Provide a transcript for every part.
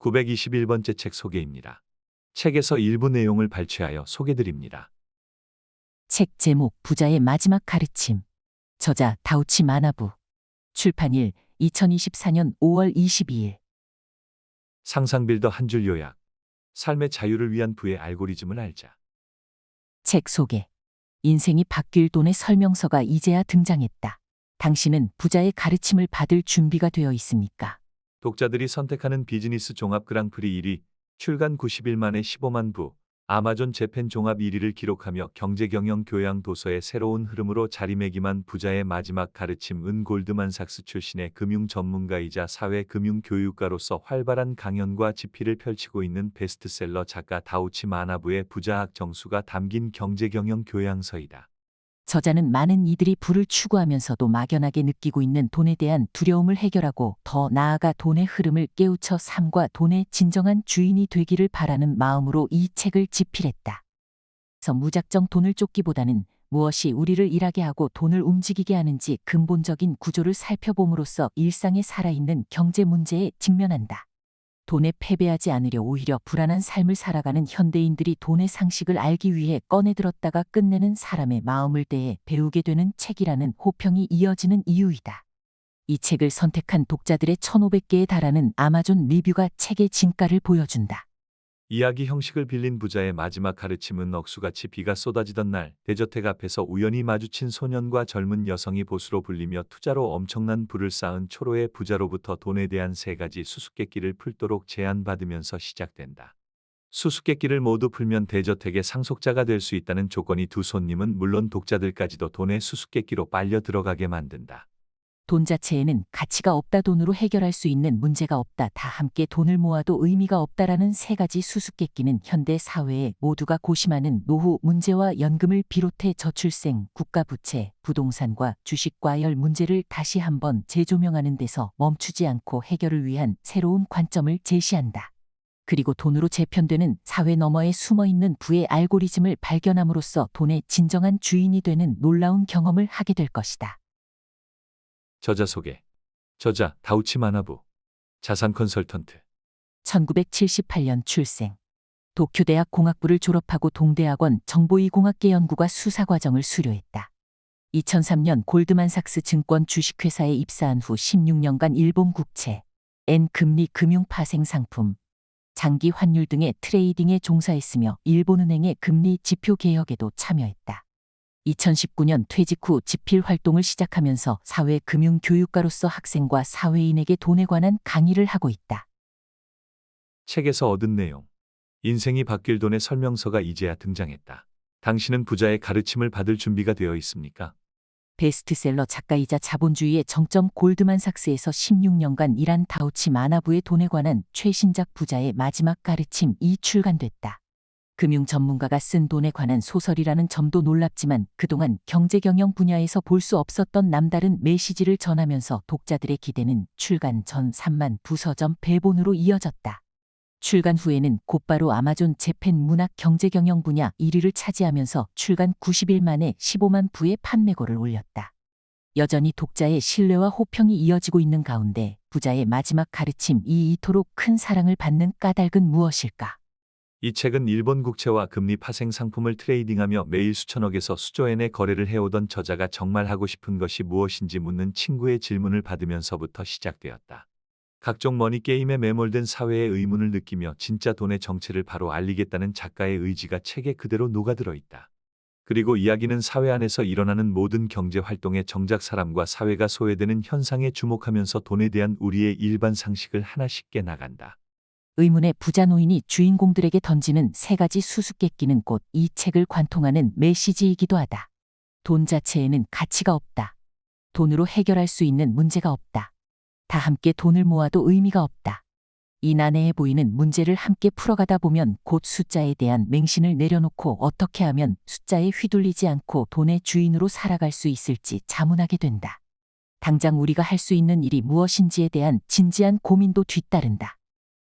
921번째 책 소개입니다. 책에서 일부 내용을 발췌하여 소개드립니다. 책 제목 부자의 마지막 가르침. 저자 다우치 마나부. 출판일 2024년 5월 22일. 상상빌더 한 줄 요약. 삶의 자유를 위한 부의 알고리즘을 알자. 책 소개. 인생이 바뀔 돈의 설명서가 이제야 등장했다. 당신은 부자의 가르침을 받을 준비가 되어 있습니까? 독자들이 선택하는 비즈니스 종합 그랑프리 1위, 출간 90일 만에 15만 부, 아마존 재팬 종합 1위를 기록하며 경제경영 교양 도서의 새로운 흐름으로 자리매김한 부자의 마지막 가르침. 은 골드만삭스 출신의 금융 전문가이자 사회 금융 교육가로서 활발한 강연과 집필을 펼치고 있는 베스트셀러 작가 다우치 마나부의 부자학 정수가 담긴 경제경영 교양서이다. 저자는 많은 이들이 부를 추구하면서도 막연하게 느끼고 있는 돈에 대한 두려움을 해결하고 더 나아가 돈의 흐름을 깨우쳐 삶과 돈의 진정한 주인이 되기를 바라는 마음으로 이 책을 집필했다. 그래서 무작정 돈을 쫓기보다는 무엇이 우리를 일하게 하고 돈을 움직이게 하는지 근본적인 구조를 살펴봄으로써 일상에 살아있는 경제 문제에 직면한다. 돈에 패배하지 않으려 오히려 불안한 삶을 살아가는 현대인들이 돈의 상식을 알기 위해 꺼내들었다가 끝내는 사람의 마음을 대해 배우게 되는 책이라는 호평이 이어지는 이유이다. 이 책을 선택한 독자들의 1,500개에 달하는 아마존 리뷰가 책의 진가를 보여준다. 이야기 형식을 빌린 부자의 마지막 가르침은 억수같이 비가 쏟아지던 날 대저택 앞에서 우연히 마주친 소년과 젊은 여성이 보수로 불리며 투자로 엄청난 부를 쌓은 초로의 부자로부터 돈에 대한 3가지 수수께끼를 풀도록 제안받으면서 시작된다. 수수께끼를 모두 풀면 대저택의 상속자가 될 수 있다는 조건이 두 손님은 물론 독자들까지도 돈의 수수께끼로 빨려 들어가게 만든다. 돈 자체에는 가치가 없다. 돈으로 해결할 수 있는 문제가 없다. 다 함께 돈을 모아도 의미가 없다라는 3가지 수수께끼는 현대 사회에 모두가 고심하는 노후 문제와 연금을 비롯해 저출생, 국가부채, 부동산과 주식과열 문제를 다시 한번 재조명하는 데서 멈추지 않고 해결을 위한 새로운 관점을 제시한다. 그리고 돈으로 재편되는 사회 너머에 숨어있는 부의 알고리즘을 발견함으로써 돈의 진정한 주인이 되는 놀라운 경험을 하게 될 것이다. 저자 소개. 저자 다우치 마나부. 자산 컨설턴트. 1978년 출생. 도쿄대학 공학부를 졸업하고 동대학원 정보이공학계 연구과 수사과정을 수료했다. 2003년 골드만삭스 증권 주식회사에 입사한 후 16년간 일본 국채, N금리 금융 파생 상품, 장기 환율 등의 트레이딩에 종사했으며 일본은행의 금리 지표 개혁에도 참여했다. 2019년 퇴직 후 집필 활동을 시작하면서 사회 금융 교육가로서 학생과 사회인에게 돈에 관한 강의를 하고 있다. 책에서 얻은 내용. 인생이 바뀔 돈의 설명서가 이제야 등장했다. 당신은 부자의 가르침을 받을 준비가 되어 있습니까? 베스트셀러 작가이자 자본주의의 정점 골드만삭스에서 16년간 일한 다우치 마나부의 돈에 관한 최신작 부자의 마지막 가르침이 출간됐다. 금융 전문가가 쓴 돈에 관한 소설이라는 점도 놀랍지만 그동안 경제경영 분야에서 볼 수 없었던 남다른 메시지를 전하면서 독자들의 기대는 출간 전 3만 부 서점 배본으로 이어졌다. 출간 후에는 곧바로 아마존 재팬 문학 경제경영 분야 1위를 차지하면서 출간 90일 만에 15만 부의 판매고를 올렸다. 여전히 독자의 신뢰와 호평이 이어지고 있는 가운데 부자의 마지막 가르침이 이토록 큰 사랑을 받는 까닭은 무엇일까? 이 책은 일본 국채와 금리 파생 상품을 트레이딩하며 매일 수천억에서 수조엔의 거래를 해오던 저자가 정말 하고 싶은 것이 무엇인지 묻는 친구의 질문을 받으면서부터 시작되었다. 각종 머니게임에 매몰된 사회의 의문을 느끼며 진짜 돈의 정체를 바로 알리겠다는 작가의 의지가 책에 그대로 녹아들어 있다. 그리고 이야기는 사회 안에서 일어나는 모든 경제 활동의 정작 사람과 사회가 소외되는 현상에 주목하면서 돈에 대한 우리의 일반 상식을 하나씩 깨나간다. 의문의 부자 노인이 주인공들에게 던지는 3가지 수수께끼는 곧 이 책을 관통하는 메시지이기도 하다. 돈 자체에는 가치가 없다. 돈으로 해결할 수 있는 문제가 없다. 다 함께 돈을 모아도 의미가 없다. 이 난해해 보이는 문제를 함께 풀어가다 보면 곧 숫자에 대한 맹신을 내려놓고 어떻게 하면 숫자에 휘둘리지 않고 돈의 주인으로 살아갈 수 있을지 자문하게 된다. 당장 우리가 할 수 있는 일이 무엇인지에 대한 진지한 고민도 뒤따른다.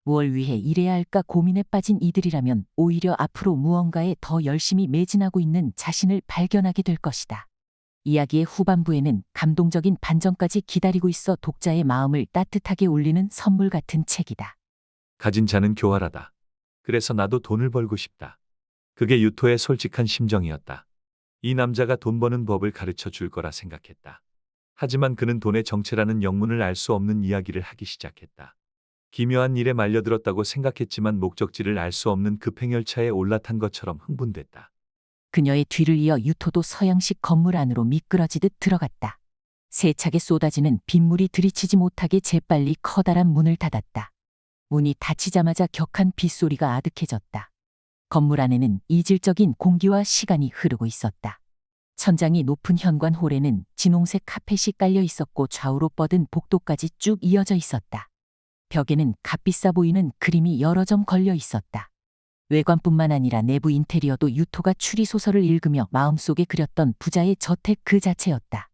무엇을 위해 일해야 할까 고민에 빠진 이들이라면 오히려 앞으로 무언가에 더 열심히 매진하고 있는 자신을 발견하게 될 것이다. 이야기의 후반부에는 감동적인 반전까지 기다리고 있어 독자의 마음을 따뜻하게 울리는 선물 같은 책이다. 가진 자는 교활하다. 그래서 나도 돈을 벌고 싶다. 그게 유토의 솔직한 심정이었다. 이 남자가 돈 버는 법을 가르쳐 줄 거라 생각했다. 하지만 그는 돈의 정체라는 영문을 알 수 없는 이야기를 하기 시작했다. 기묘한 일에 말려들었다고 생각했지만 목적지를 알 수 없는 급행열차에 올라탄 것처럼 흥분됐다. 그녀의 뒤를 이어 유토도 서양식 건물 안으로 미끄러지듯 들어갔다. 세차게 쏟아지는 빗물이 들이치지 못하게 재빨리 커다란 문을 닫았다. 문이 닫히자마자 격한 빗소리가 아득해졌다. 건물 안에는 이질적인 공기와 시간이 흐르고 있었다. 천장이 높은 현관홀에는 진홍색 카펫이 깔려 있었고 좌우로 뻗은 복도까지 쭉 이어져 있었다. 벽에는 값비싸 보이는 그림이 여러 점 걸려 있었다. 외관뿐만 아니라 내부 인테리어도 유토가 추리소설을 읽으며 마음속에 그렸던 부자의 저택 그 자체였다.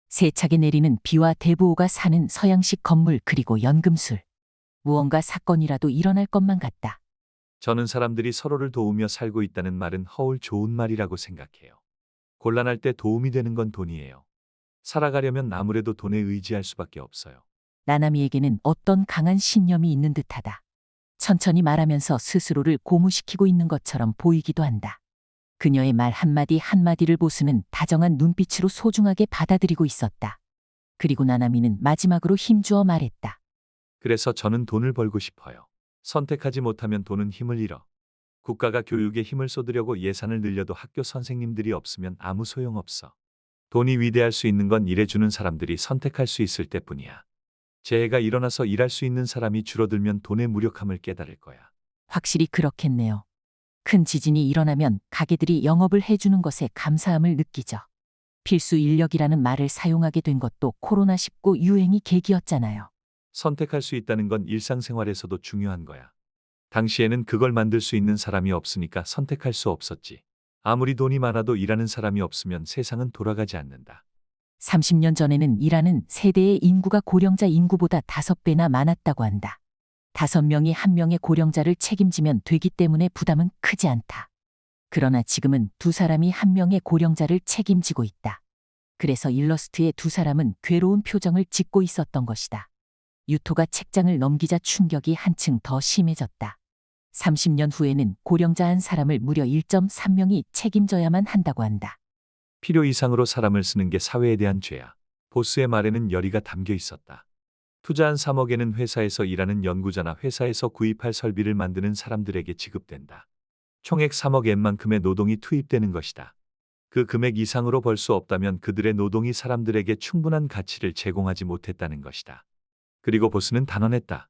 세차게 내리는 비와 대부호가 사는 서양식 건물 그리고 연금술. 무언가 사건이라도 일어날 것만 같다. 저는 사람들이 서로를 도우며 살고 있다는 말은 허울 좋은 말이라고 생각해요. 곤란할 때 도움이 되는 건 돈이에요. 살아가려면 아무래도 돈에 의지할 수밖에 없어요. 나나미에게는 어떤 강한 신념이 있는 듯하다. 천천히 말하면서 스스로를 고무시키고 있는 것처럼 보이기도 한다. 그녀의 말 한마디 한마디를 보스는 다정한 눈빛으로 소중하게 받아들이고 있었다. 그리고 나나미는 마지막으로 힘주어 말했다. 그래서 저는 돈을 벌고 싶어요. 선택하지 못하면 돈은 힘을 잃어. 국가가 교육에 힘을 쏟으려고 예산을 늘려도 학교 선생님들이 없으면 아무 소용없어. 돈이 위대할 수 있는 건 일해주는 사람들이 선택할 수 있을 때뿐이야. 재해가 일어나서 일할 수 있는 사람이 줄어들면 돈의 무력함을 깨달을 거야. 확실히 그렇겠네요. 큰 지진이 일어나면 가게들이 영업을 해주는 것에 감사함을 느끼죠. 필수 인력이라는 말을 사용하게 된 것도 코로나19 유행이 계기였잖아요. 선택할 수 있다는 건 일상생활에서도 중요한 거야. 당시에는 그걸 만들 수 있는 사람이 없으니까 선택할 수 없었지. 아무리 돈이 많아도 일하는 사람이 없으면 세상은 돌아가지 않는다. 30년 전에는 일하는 세대의 인구가 고령자 인구보다 5배나 많았다고 한다. 5명이 1명의 고령자를 책임지면 되기 때문에 부담은 크지 않다. 그러나 지금은 2사람이 1명의 고령자를 책임지고 있다. 그래서 일러스트의 2사람은 괴로운 표정을 짓고 있었던 것이다. 유토가 책장을 넘기자 충격이 한층 더 심해졌다. 30년 후에는 고령자 한 사람을 무려 1.3명이 책임져야만 한다고 한다. 필요 이상으로 사람을 쓰는 게 사회에 대한 죄야. 보스의 말에는 열의가 담겨 있었다. 투자한 3억에는 회사에서 일하는 연구자나 회사에서 구입할 설비를 만드는 사람들에게 지급된다. 총액 3억 엔만큼의 노동이 투입되는 것이다. 그 금액 이상으로 벌 수 없다면 그들의 노동이 사람들에게 충분한 가치를 제공하지 못했다는 것이다. 그리고 보스는 단언했다.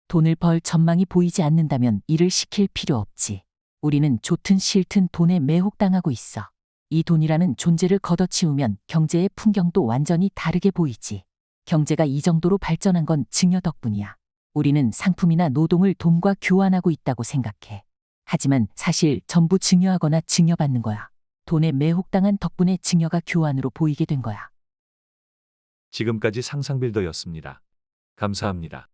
돈을 벌 전망이 보이지 않는다면 일을 시킬 필요 없지. 우리는 좋든 싫든 돈에 매혹당하고 있어. 이 돈이라는 존재를 걷어치우면 경제의 풍경도 완전히 다르게 보이지. 경제가 이 정도로 발전한 건 증여 덕분이야. 우리는 상품이나 노동을 돈과 교환하고 있다고 생각해. 하지만 사실 전부 증여하거나 증여받는 거야. 돈에 매혹당한 덕분에 증여가 교환으로 보이게 된 거야. 지금까지 상상빌더였습니다. 감사합니다.